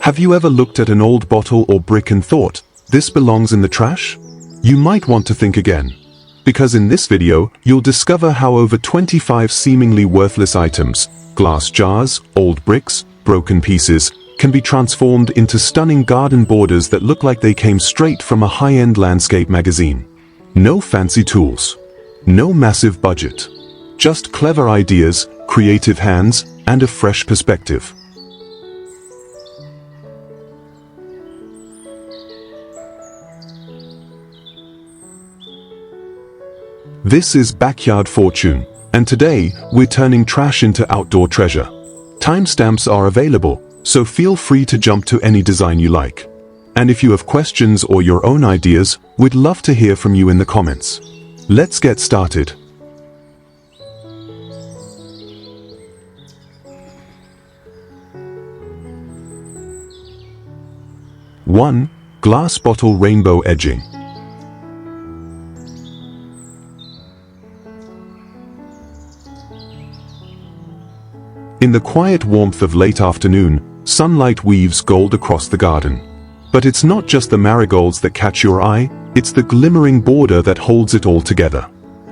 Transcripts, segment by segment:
Have you ever looked at an old bottle or brick and thought, this belongs in the trash? You might want to think again. Because in this video, you'll discover how over 25 seemingly worthless items, glass jars, old bricks, broken pieces, can be transformed into stunning garden borders that look like they came straight from a high-end landscape magazine. No fancy tools. No massive budget. Just clever ideas, creative hands, and a fresh perspective. This is Backyard Fortune, and today, we're turning trash into outdoor treasure. Timestamps are available, so feel free to jump to any design you like. And if you have questions or your own ideas, we'd love to hear from you in the comments. Let's get started. One, glass bottle rainbow edging. In the quiet warmth of late afternoon, sunlight weaves gold across the garden. But it's not just the marigolds that catch your eye, it's the glimmering border that holds it all together.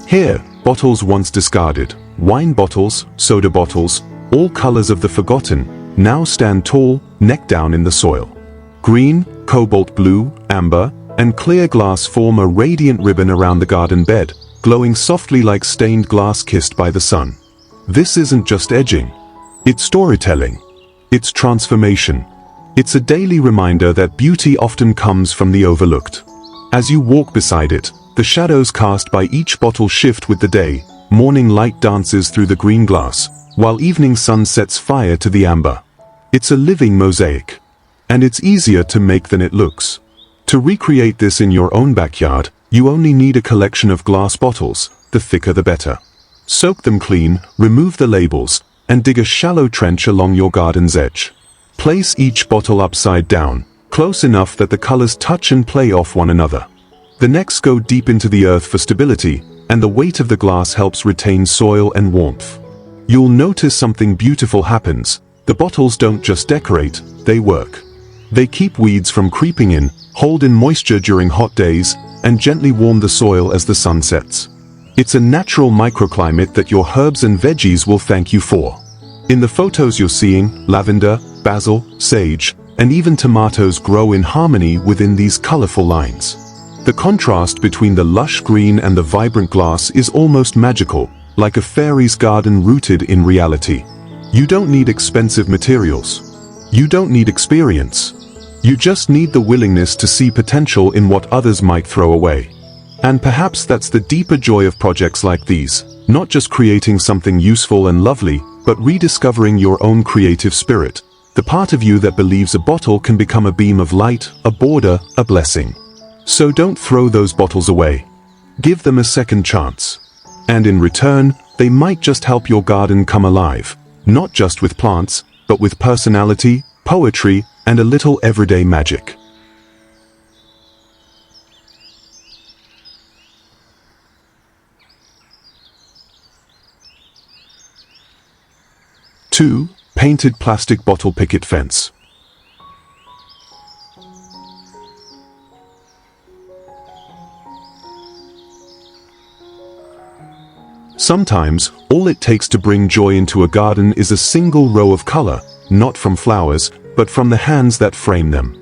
Here, bottles once discarded, wine bottles, soda bottles, all colors of the forgotten, now stand tall, neck down in the soil. Green, cobalt blue, amber, and clear glass form a radiant ribbon around the garden bed, glowing softly like stained glass kissed by the sun. This isn't just edging. It's storytelling. It's transformation. It's a daily reminder that beauty often comes from the overlooked. As you walk beside it, the shadows cast by each bottle shift with the day, morning light dances through the green glass, while evening sun sets fire to the amber. It's a living mosaic. And it's easier to make than it looks. To recreate this in your own backyard, you only need a collection of glass bottles, the thicker the better. Soak them clean, remove the labels, and dig a shallow trench along your garden's edge. Place each bottle upside down, close enough that the colors touch and play off one another. The next go deep into the earth for stability, and the weight of the glass helps retain soil and warmth. You'll notice something beautiful happens. The bottles don't just decorate, they work. They keep weeds from creeping in, hold in moisture during hot days, and gently warm the soil as the sun sets. It's a natural microclimate that your herbs and veggies will thank you for. In the photos you're seeing, lavender, basil, sage, and even tomatoes grow in harmony within these colorful lines. The contrast between the lush green and the vibrant glass is almost magical, like a fairy's garden rooted in reality. You don't need expensive materials. You don't need experience. You just need the willingness to see potential in what others might throw away. And perhaps that's the deeper joy of projects like these, not just creating something useful and lovely, but rediscovering your own creative spirit, the part of you that believes a bottle can become a beam of light, a border, a blessing. So don't throw those bottles away. Give them a second chance. And in return, they might just help your garden come alive, not just with plants, but with personality, poetry, and a little everyday magic. Two, painted plastic bottle picket fence. Sometimes, all it takes to bring joy into a garden is a single row of color, not from flowers, but from the hands that frame them.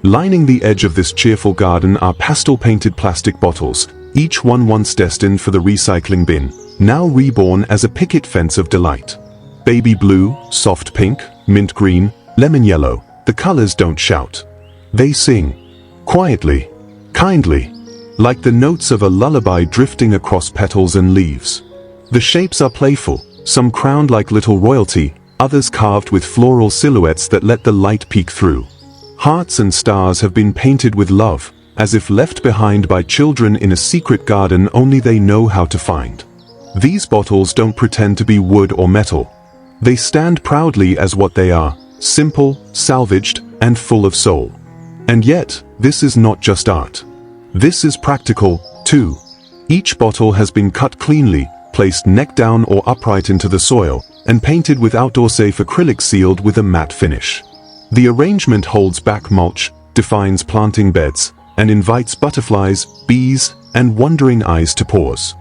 Lining the edge of this cheerful garden are pastel-painted plastic bottles, each one once destined for the recycling bin, now reborn as a picket fence of delight. Baby blue, soft pink, mint green, lemon yellow, the colors don't shout. They sing. Quietly. Kindly. Like the notes of a lullaby drifting across petals and leaves. The shapes are playful, some crowned like little royalty, others carved with floral silhouettes that let the light peek through. Hearts and stars have been painted with love, as if left behind by children in a secret garden only they know how to find. These bottles don't pretend to be wood or metal. They stand proudly as what they are, simple, salvaged, and full of soul. And yet, this is not just art. This is practical, too. Each bottle has been cut cleanly, placed neck down or upright into the soil, and painted with outdoor-safe acrylic sealed with a matte finish. The arrangement holds back mulch, defines planting beds, and invites butterflies, bees, and wondering eyes to pause.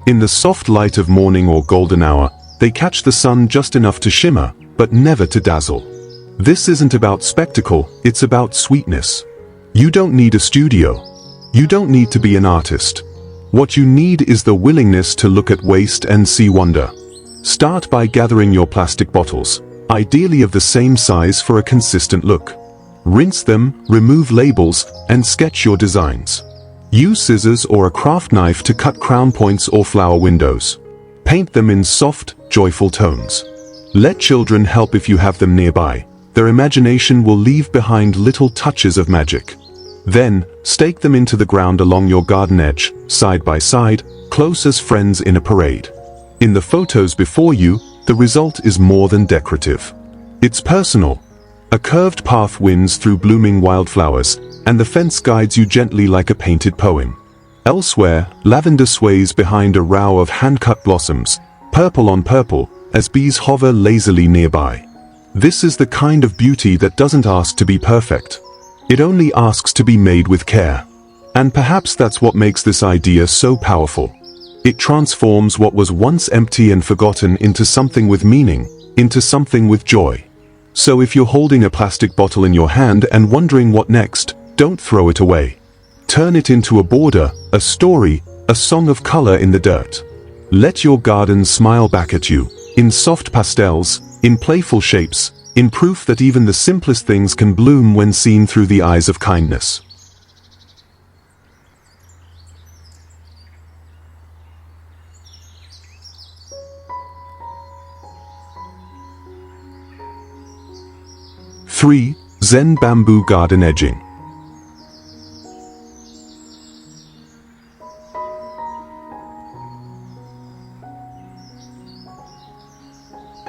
In the soft light of morning or golden hour, they catch the sun just enough to shimmer, but never to dazzle. This isn't about spectacle, it's about sweetness. You don't need a studio. You don't need to be an artist. What you need is the willingness to look at waste and see wonder. Start by gathering your plastic bottles, ideally of the same size for a consistent look. Rinse them, remove labels, and sketch your designs. Use scissors or a craft knife to cut crown points or flower windows. Paint them in soft, joyful tones. Let children help if you have them nearby. Their imagination will leave behind little touches of magic. Then, stake them into the ground along your garden edge, side by side, close as friends in a parade. In the photos before you, the result is more than decorative. It's personal. A curved path winds through blooming wildflowers, and the fence guides you gently like a painted poem. Elsewhere, lavender sways behind a row of hand-cut blossoms, purple on purple, as bees hover lazily nearby. This is the kind of beauty that doesn't ask to be perfect. It only asks to be made with care. And perhaps that's what makes this idea so powerful. It transforms what was once empty and forgotten into something with meaning, into something with joy. So if you're holding a plastic bottle in your hand and wondering what next, don't throw it away. Turn it into a border, a story, a song of color in the dirt. Let your garden smile back at you, in soft pastels, in playful shapes, in proof that even the simplest things can bloom when seen through the eyes of kindness. Three, Zen bamboo garden edging.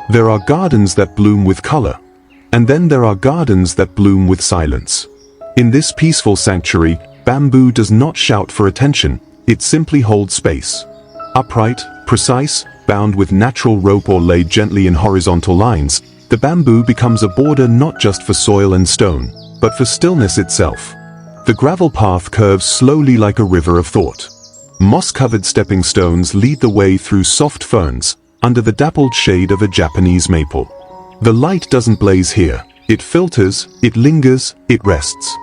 There are gardens that bloom with color, and then there are gardens that bloom with silence. In this peaceful sanctuary, bamboo does not shout for attention, it simply holds space. Upright, precise, bound with natural rope or laid gently in horizontal lines, the bamboo becomes a border not just for soil and stone, but for stillness itself. The gravel path curves slowly like a river of thought. Moss-covered stepping stones lead the way through soft ferns, under the dappled shade of a Japanese maple. The light doesn't blaze here. It filters, it lingers, it rests.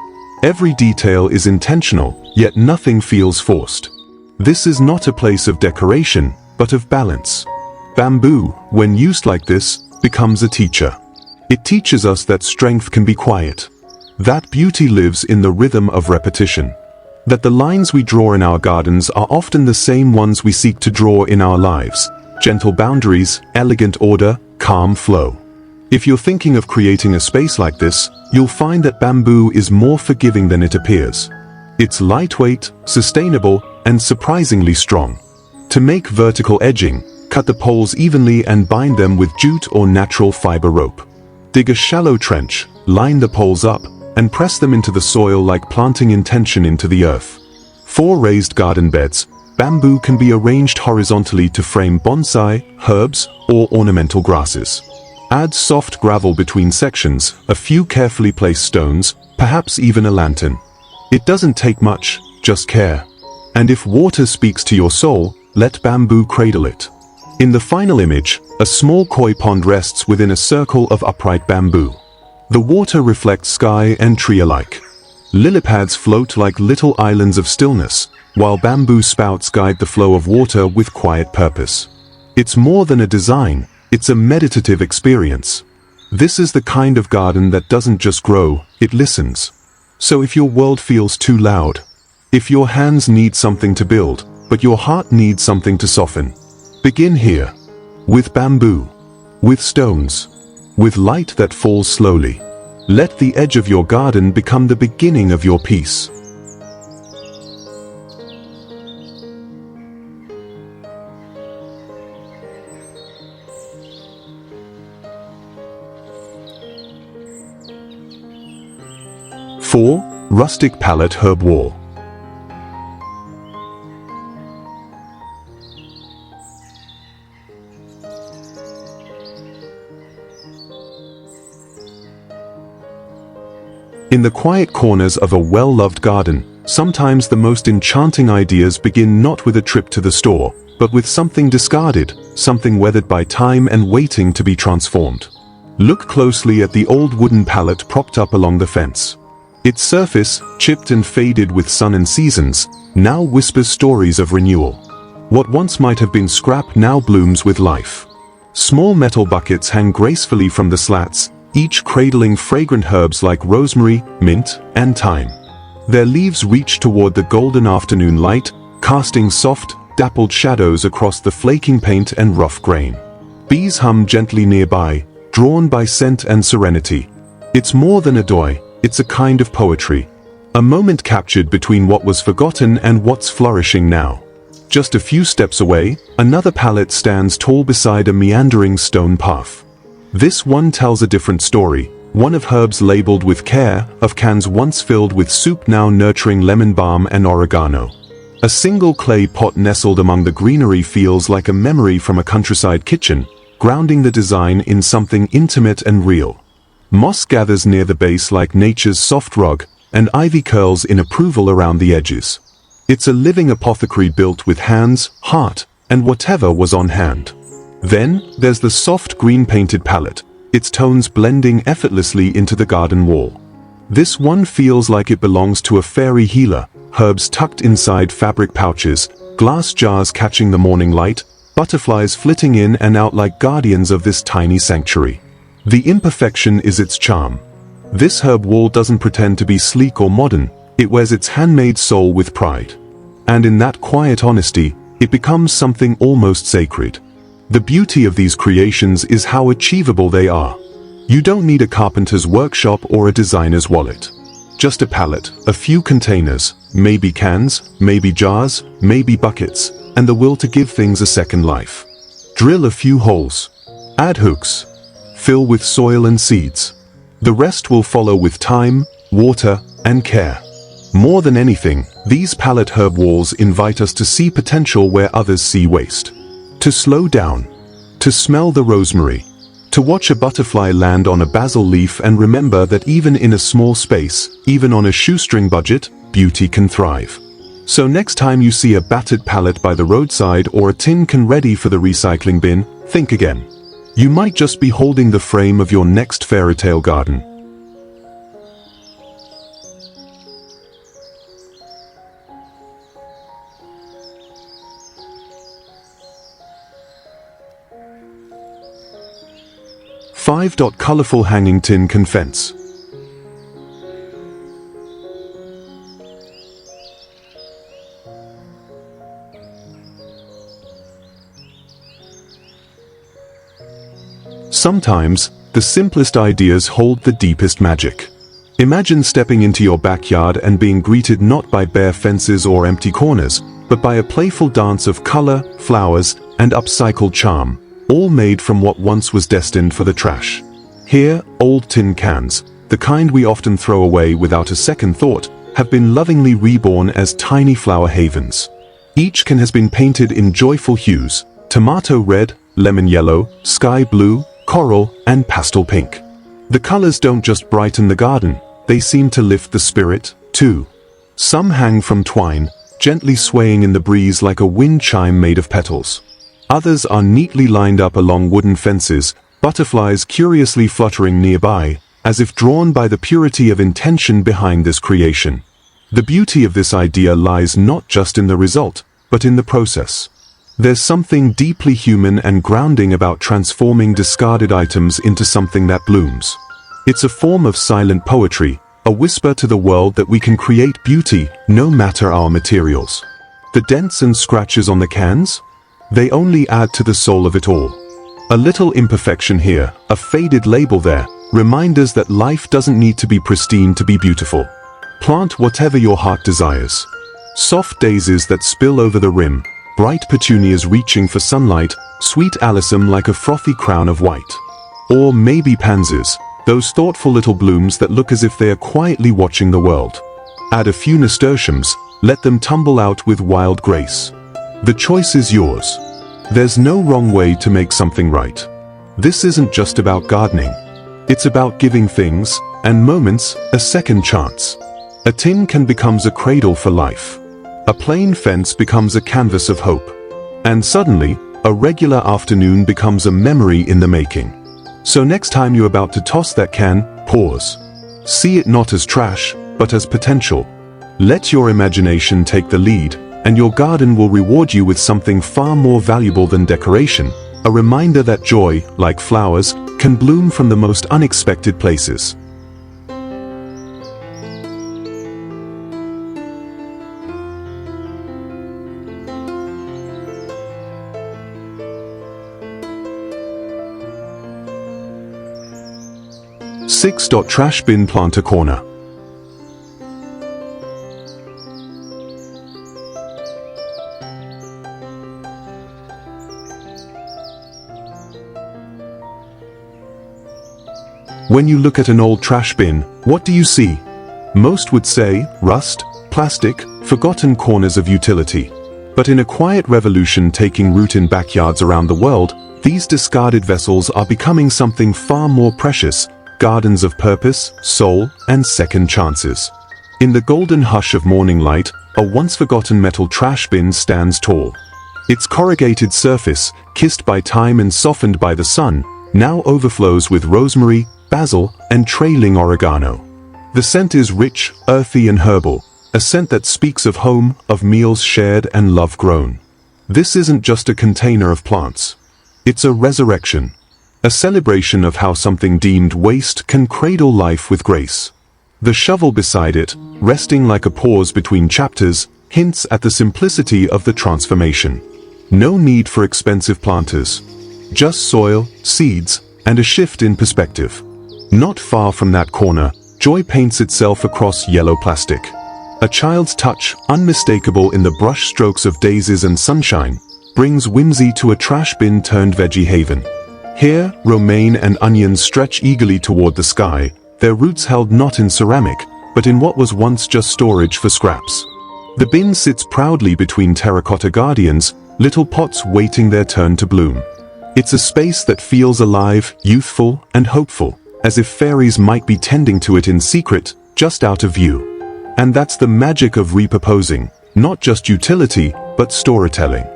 Every detail is intentional, yet nothing feels forced. This is not a place of decoration, but of balance. Bamboo, when used like this, becomes a teacher. It teaches us that strength can be quiet. That beauty lives in the rhythm of repetition. That the lines we draw in our gardens are often the same ones we seek to draw in our lives. Gentle boundaries, elegant order, calm flow. If you're thinking of creating a space like this, you'll find that bamboo is more forgiving than it appears. It's lightweight, sustainable, and surprisingly strong. To make vertical edging, cut the poles evenly and bind them with jute or natural fiber rope. Dig a shallow trench, line the poles up, and press them into the soil like planting intention into the earth. For raised garden beds, bamboo can be arranged horizontally to frame bonsai, herbs, or ornamental grasses. Add soft gravel between sections, a few carefully placed stones, perhaps even a lantern. It doesn't take much, just care. And if water speaks to your soul, let bamboo cradle it. In the final image, a small koi pond rests within a circle of upright bamboo. The water reflects sky and tree alike. Lily pads float like little islands of stillness, while bamboo spouts guide the flow of water with quiet purpose. It's more than a design, it's a meditative experience. This is the kind of garden that doesn't just grow, it listens. So if your world feels too loud, if your hands need something to build, but your heart needs something to soften, begin here. With bamboo. With stones. With light that falls slowly. Let the edge of your garden become the beginning of your peace. Four, rustic pallet herb wall. In the quiet corners of a well-loved garden, sometimes the most enchanting ideas begin not with a trip to the store, but with something discarded, something weathered by time and waiting to be transformed. Look closely at the old wooden pallet propped up along the fence. Its surface, chipped and faded with sun and seasons, now whispers stories of renewal. What once might have been scrap now blooms with life. Small metal buckets hang gracefully from the slats, each cradling fragrant herbs like rosemary, mint, and thyme. Their leaves reach toward the golden afternoon light, casting soft, dappled shadows across the flaking paint and rough grain. Bees hum gently nearby, drawn by scent and serenity. It's more than a joy, it's a kind of poetry. A moment captured between what was forgotten and what's flourishing now. Just a few steps away, another pallet stands tall beside a meandering stone path. This one tells a different story, one of herbs labeled with care, of cans once filled with soup now nurturing lemon balm and oregano. A single clay pot nestled among the greenery feels like a memory from a countryside kitchen, grounding the design in something intimate and real. Moss gathers near the base like nature's soft rug, and ivy curls in approval around the edges. It's a living apothecary built with hands, heart, and whatever was on hand. Then, there's the soft green-painted palette, its tones blending effortlessly into the garden wall. This one feels like it belongs to a fairy healer, herbs tucked inside fabric pouches, glass jars catching the morning light, butterflies flitting in and out like guardians of this tiny sanctuary. The imperfection is its charm. This herb wall doesn't pretend to be sleek or modern, it wears its handmade soul with pride. And in that quiet honesty, it becomes something almost sacred. The beauty of these creations is how achievable they are. You don't need a carpenter's workshop or a designer's wallet. Just a pallet, a few containers, maybe cans, maybe jars, maybe buckets, and the will to give things a second life. Drill a few holes. Add hooks. Fill with soil and seeds. The rest will follow with time, water, and care. More than anything, these pallet herb walls invite us to see potential where others see waste. To slow down. To smell the rosemary. To watch a butterfly land on a basil leaf and remember that even in a small space, even on a shoestring budget, beauty can thrive. So next time you see a battered pallet by the roadside or a tin can ready for the recycling bin, think again. You might just be holding the frame of your next fairy tale garden. Five. Colorful hanging tin can fence. Sometimes, the simplest ideas hold the deepest magic. Imagine stepping into your backyard and being greeted not by bare fences or empty corners, but by a playful dance of color, flowers, and upcycled charm, all made from what once was destined for the trash. Here, old tin cans, the kind we often throw away without a second thought, have been lovingly reborn as tiny flower havens. Each can has been painted in joyful hues: tomato red, lemon yellow, sky blue, coral, and pastel pink. The colors don't just brighten the garden, they seem to lift the spirit, too. Some hang from twine, gently swaying in the breeze like a wind chime made of petals. Others are neatly lined up along wooden fences, butterflies curiously fluttering nearby, as if drawn by the purity of intention behind this creation. The beauty of this idea lies not just in the result, but in the process. There's something deeply human and grounding about transforming discarded items into something that blooms. It's a form of silent poetry, a whisper to the world that we can create beauty no matter our materials. The dents and scratches on the cans? They only add to the soul of it all. A little imperfection here, a faded label there, remind us that life doesn't need to be pristine to be beautiful. Plant whatever your heart desires. Soft daisies that spill over the rim, bright petunias reaching for sunlight, sweet alyssum like a frothy crown of white. Or maybe pansies, those thoughtful little blooms that look as if they are quietly watching the world. Add a few nasturtiums, let them tumble out with wild grace. The choice is yours. There's no wrong way to make something right. This isn't just about gardening. It's about giving things, and moments, a second chance. A tin can becomes a cradle for life. A plain fence becomes a canvas of hope. And suddenly, a regular afternoon becomes a memory in the making. So next time you're about to toss that can, pause. See it not as trash, but as potential. Let your imagination take the lead, and your garden will reward you with something far more valuable than decoration, a reminder that joy, like flowers, can bloom from the most unexpected places. Six. Trash bin planter corner. When you look at an old trash bin, what do you see? Most would say, rust, plastic, forgotten corners of utility. But in a quiet revolution taking root in backyards around the world, these discarded vessels are becoming something far more precious, gardens of purpose, soul, and second chances. In the golden hush of morning light, a once-forgotten metal trash bin stands tall. Its corrugated surface, kissed by time and softened by the sun, now overflows with rosemary, basil, and trailing oregano. The scent is rich, earthy, and herbal, a scent that speaks of home, of meals shared, and love grown. This isn't just a container of plants. It's a resurrection. A celebration of how something deemed waste can cradle life with grace. The shovel beside it, resting like a pause between chapters, hints at the simplicity of the transformation. No need for expensive planters. Just soil, seeds, and a shift in perspective. Not far from that corner, joy paints itself across yellow plastic. A child's touch, unmistakable in the brush strokes of daisies and sunshine, brings whimsy to a trash bin turned veggie haven. Here, romaine and onions stretch eagerly toward the sky, their roots held not in ceramic, but in what was once just storage for scraps. The bin sits proudly between terracotta guardians, little pots waiting their turn to bloom. It's a space that feels alive, youthful, and hopeful, as if fairies might be tending to it in secret, just out of view. And that's the magic of repurposing, not just utility, but storytelling.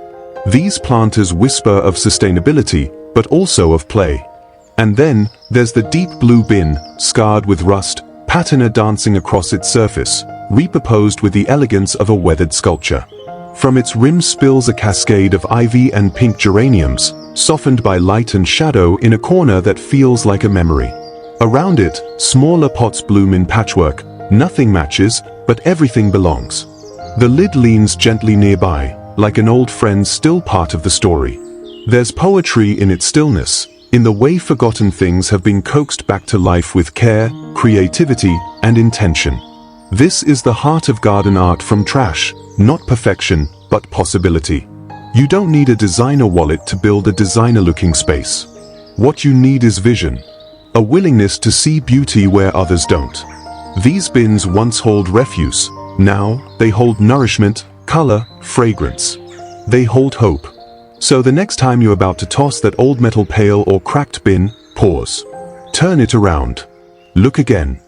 These planters whisper of sustainability, but also of play. And then, there's the deep blue bin, scarred with rust, patina dancing across its surface, repurposed with the elegance of a weathered sculpture. From its rim spills a cascade of ivy and pink geraniums, softened by light and shadow in a corner that feels like a memory. Around it, smaller pots bloom in patchwork, nothing matches, but everything belongs. The lid leans gently nearby, like an old friend still part of the story. There's poetry in its stillness, in the way forgotten things have been coaxed back to life with care, creativity, and intention. This is the heart of garden art from trash, not perfection, but possibility. You don't need a designer wallet to build a designer-looking space. What you need is vision, a willingness to see beauty where others don't. These bins once held refuse, now they hold nourishment, color, fragrance. They hold hope. So the next time you're about to toss that old metal pail or cracked bin, pause. Turn it around. Look again.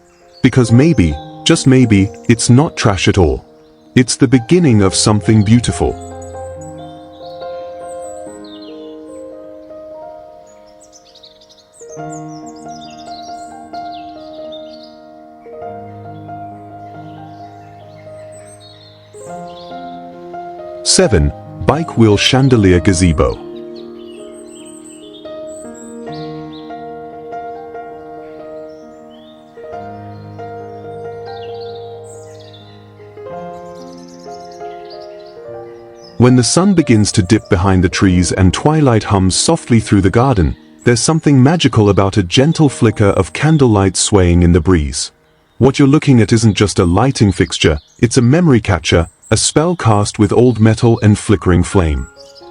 Because maybe, just maybe, it's not trash at all. It's the beginning of something beautiful. Seven. Bike wheel chandelier gazebo. When the sun begins to dip behind the trees and twilight hums softly through the garden, there's something magical about a gentle flicker of candlelight swaying in the breeze. What you're looking at isn't just a lighting fixture, it's a memory catcher, a spell cast with old metal and flickering flame.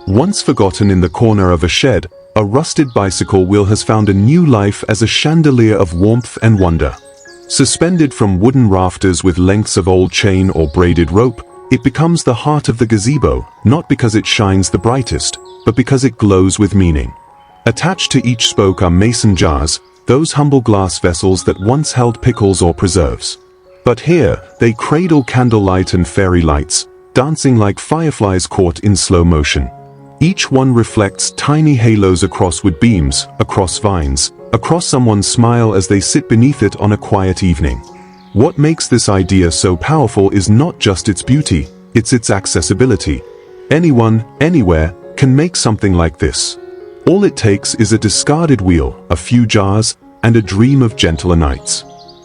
Once forgotten in the corner of a shed, a rusted bicycle wheel has found a new life as a chandelier of warmth and wonder. Suspended from wooden rafters with lengths of old chain or braided rope, it becomes the heart of the gazebo, not because it shines the brightest, but because it glows with meaning. Attached to each spoke are mason jars, those humble glass vessels that once held pickles or preserves. But here, they cradle candlelight and fairy lights, dancing like fireflies caught in slow motion. Each one reflects tiny halos across wood beams, across vines, across someone's smile as they sit beneath it on a quiet evening. What makes this idea so powerful is not just its beauty, it's its accessibility. Anyone, anywhere, can make something like this. All it takes is a discarded wheel, a few jars, and a dream of gentler nights.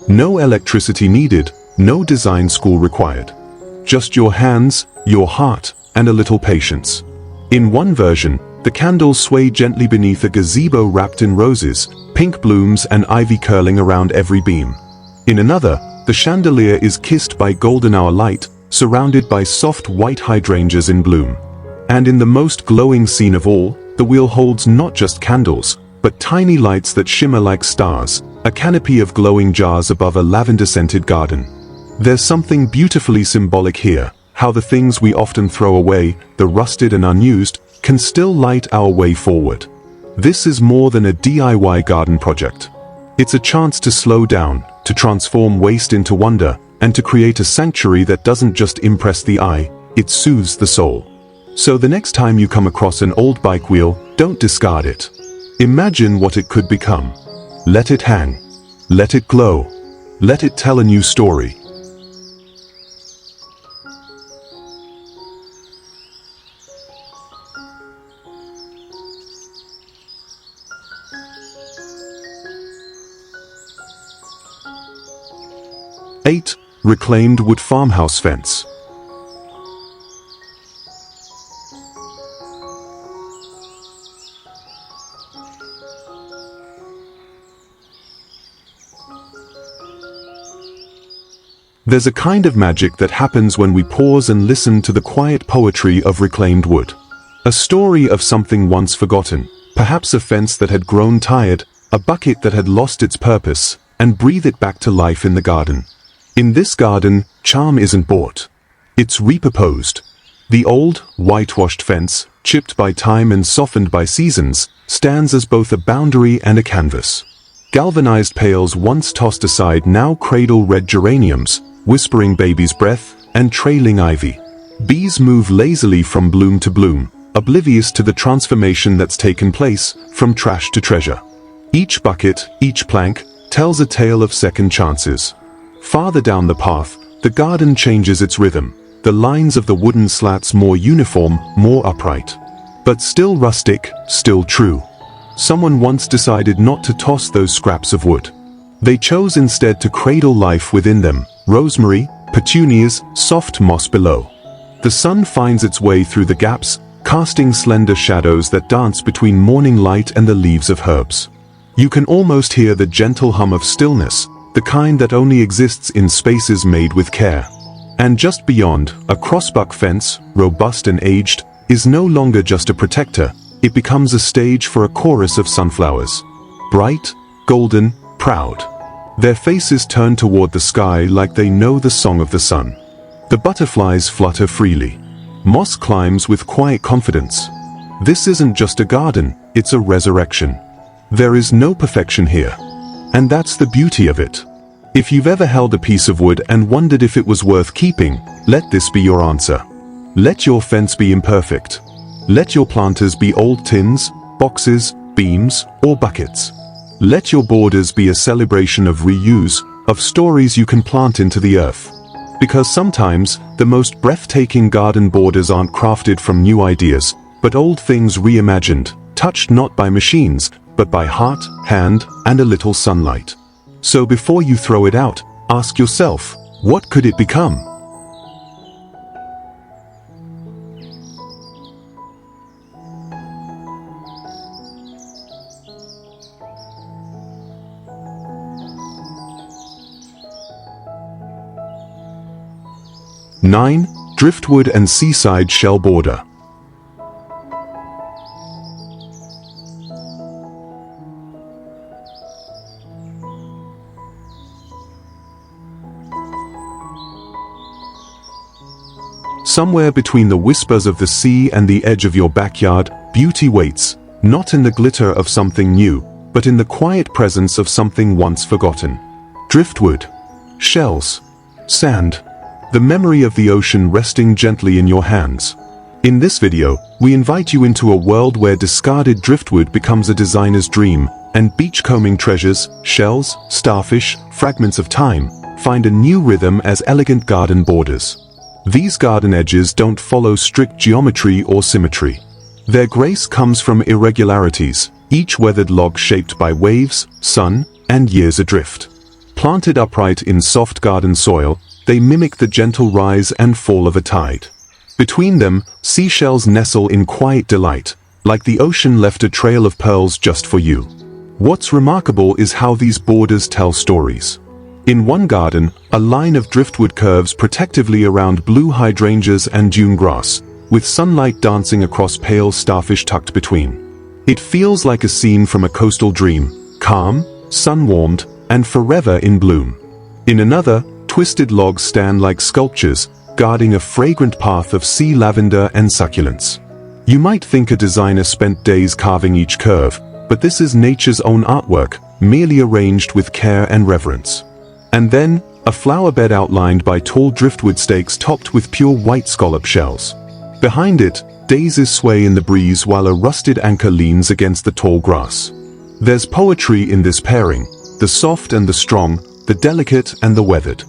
No electricity needed, no design school required. Just your hands, your heart, and a little patience. In one version, the candles sway gently beneath a gazebo wrapped in roses, pink blooms and ivy curling around every beam. In another, the chandelier is kissed by golden hour light, surrounded by soft white hydrangeas in bloom. And in the most glowing scene of all, the wheel holds not just candles, but tiny lights that shimmer like stars, a canopy of glowing jars above a lavender-scented garden. There's something beautifully symbolic here, how the things we often throw away, the rusted and unused, can still light our way forward. This is more than a DIY garden project. It's a chance to slow down, to transform waste into wonder, and to create a sanctuary that doesn't just impress the eye, it soothes the soul. So the next time you come across an old bike wheel, don't discard it. Imagine what it could become. Let it hang. Let it glow. Let it tell a new story. Eight, reclaimed wood farmhouse fence. There's a kind of magic that happens when we pause and listen to the quiet poetry of reclaimed wood. A story of something once forgotten, perhaps a fence that had grown tired, a bucket that had lost its purpose, and breathe it back to life in the garden. In this garden, charm isn't bought. It's repurposed. The old, whitewashed fence, chipped by time and softened by seasons, stands as both a boundary and a canvas. Galvanized pails once tossed aside now cradle red geraniums, whispering baby's breath, and trailing ivy. Bees move lazily from bloom to bloom, oblivious to the transformation that's taken place, from trash to treasure. Each bucket, each plank, tells a tale of second chances. Farther down the path, the garden changes its rhythm, the lines of the wooden slats more uniform, more upright. But still rustic, still true. Someone once decided not to toss those scraps of wood. They chose instead to cradle life within them, rosemary, petunias, soft moss below. The sun finds its way through the gaps, casting slender shadows that dance between morning light and the leaves of herbs. You can almost hear the gentle hum of stillness, the kind that only exists in spaces made with care. And just beyond, a crossbuck fence, robust and aged, is no longer just a protector, it becomes a stage for a chorus of sunflowers. Bright, golden, proud. Their faces turn toward the sky like they know the song of the sun. The butterflies flutter freely. Moss climbs with quiet confidence. This isn't just a garden, it's a resurrection. There is no perfection here. And that's the beauty of it. If you've ever held a piece of wood and wondered if it was worth keeping, let this be your answer. Let your fence be imperfect. Let your planters be old tins, boxes, beams, or buckets. Let your borders be a celebration of reuse, of stories you can plant into the earth. Because sometimes, the most breathtaking garden borders aren't crafted from new ideas, but old things reimagined, touched not by machines, but by heart, hand, and a little sunlight. So before you throw it out, ask yourself, what could it become? Nine, driftwood and seaside shell border. Somewhere between the whispers of the sea and the edge of your backyard, beauty waits, not in the glitter of something new, but in the quiet presence of something once forgotten. Driftwood, shells, sand, the memory of the ocean resting gently in your hands. In this video, we invite you into a world where discarded driftwood becomes a designer's dream, and beachcombing treasures, shells, starfish, fragments of time, find a new rhythm as elegant garden borders. These garden edges don't follow strict geometry or symmetry. Their grace comes from irregularities, each weathered log shaped by waves, sun, and years adrift. Planted upright in soft garden soil, they mimic the gentle rise and fall of a tide. Between them, seashells nestle in quiet delight, like the ocean left a trail of pearls just for you. What's remarkable is how these borders tell stories. In one garden, a line of driftwood curves protectively around blue hydrangeas and dune grass, with sunlight dancing across pale starfish tucked between. It feels like a scene from a coastal dream, calm, sun-warmed, and forever in bloom. In another, twisted logs stand like sculptures, guarding a fragrant path of sea lavender and succulents. You might think a designer spent days carving each curve, but this is nature's own artwork, merely arranged with care and reverence. And then, a flower bed outlined by tall driftwood stakes topped with pure white scallop shells. Behind it, daisies sway in the breeze while a rusted anchor leans against the tall grass. There's poetry in this pairing, the soft and the strong, the delicate and the weathered.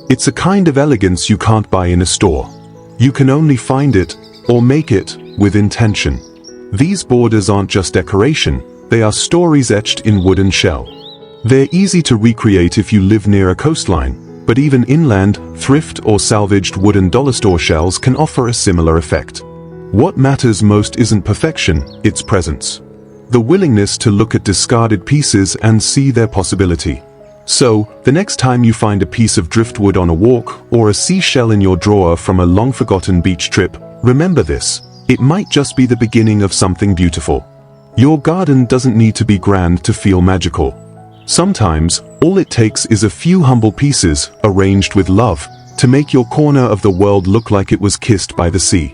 It's a kind of elegance you can't buy in a store. You can only find it, or make it, with intention. These borders aren't just decoration, they are stories etched in wood and shell. They're easy to recreate if you live near a coastline, but even inland, thrift or salvaged wooden dollar store shells can offer a similar effect. What matters most isn't perfection, it's presence. The willingness to look at discarded pieces and see their possibility. So, the next time you find a piece of driftwood on a walk, or a seashell in your drawer from a long-forgotten beach trip, remember this: it might just be the beginning of something beautiful. Your garden doesn't need to be grand to feel magical. Sometimes, all it takes is a few humble pieces, arranged with love, to make your corner of the world look like it was kissed by the sea.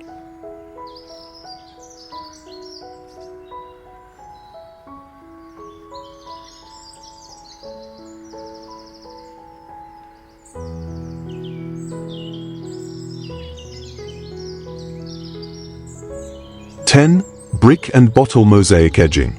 Brick and bottle mosaic edging.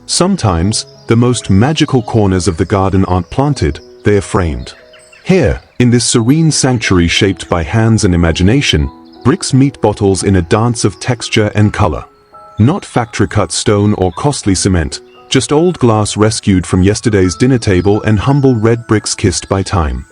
Sometimes, the most magical corners of the garden aren't planted, they are framed. Here, in this serene sanctuary shaped by hands and imagination, bricks meet bottles in a dance of texture and color. Not factory-cut stone or costly cement, just old glass rescued from yesterday's dinner table and humble red bricks kissed by time.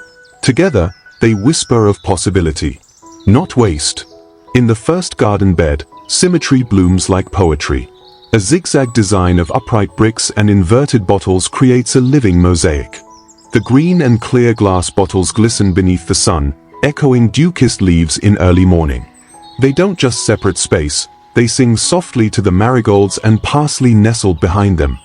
Together, they whisper of possibility, not waste. In the first garden bed, symmetry blooms like poetry. A zigzag design of upright bricks and inverted bottles creates a living mosaic. The green and clear glass bottles glisten beneath the sun, echoing dew-kissed leaves in early morning. They don't just separate space, they sing softly to the marigolds and parsley nestled behind them.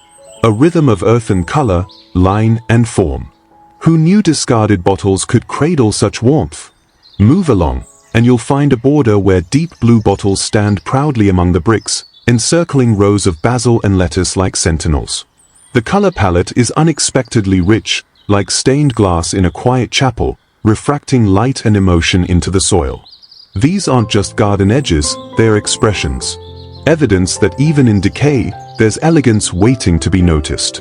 A rhythm of earth and color, line and form. Who knew discarded bottles could cradle such warmth? Move along, and you'll find a border where deep blue bottles stand proudly among the bricks, encircling rows of basil and lettuce like sentinels. The color palette is unexpectedly rich, like stained glass in a quiet chapel, refracting light and emotion into the soil. These aren't just garden edges, they're expressions. Evidence that even in decay, there's elegance waiting to be noticed.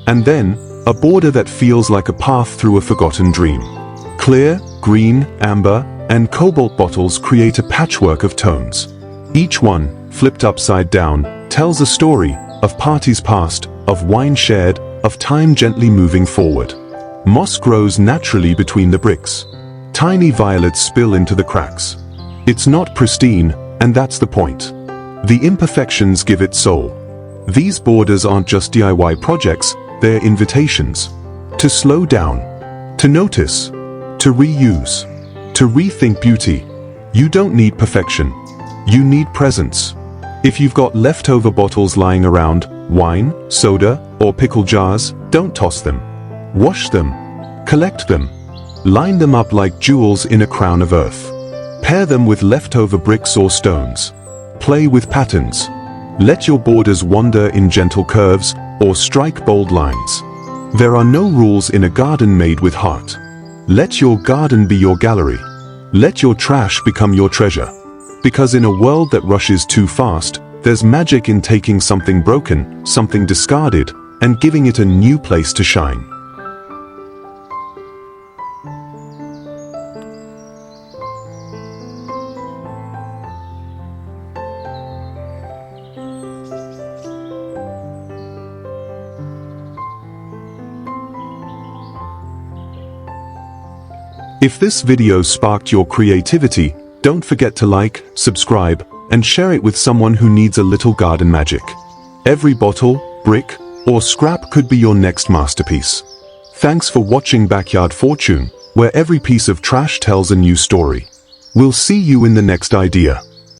And then, a border that feels like a path through a forgotten dream. Clear, green, amber, and cobalt bottles create a patchwork of tones. Each one, flipped upside down, tells a story of parties past, of wine shared, of time gently moving forward. Moss grows naturally between the bricks. Tiny violets spill into the cracks. It's not pristine, and that's the point. The imperfections give it soul. These borders aren't just DIY projects, they're invitations. To slow down, to notice, to reuse, to rethink beauty. You don't need perfection. You need presence. If you've got leftover bottles lying around, wine, soda, or pickle jars, don't toss them. Wash them, Collect them. Line them up like jewels in a crown of earth. Pair them with leftover bricks or stones. Play with patterns. Let your borders wander in gentle curves or strike bold lines. There are no rules in a garden made with heart. Let your garden be your gallery. Let your trash become your treasure. Because in a world that rushes too fast, there's magic in taking something broken, something discarded, and giving it a new place to shine. If this video sparked your creativity, don't forget to like, subscribe, and share it with someone who needs a little garden magic. Every bottle, brick, or scrap could be your next masterpiece. Thanks for watching Backyard Fortune, where every piece of trash tells a new story. We'll see you in the next idea.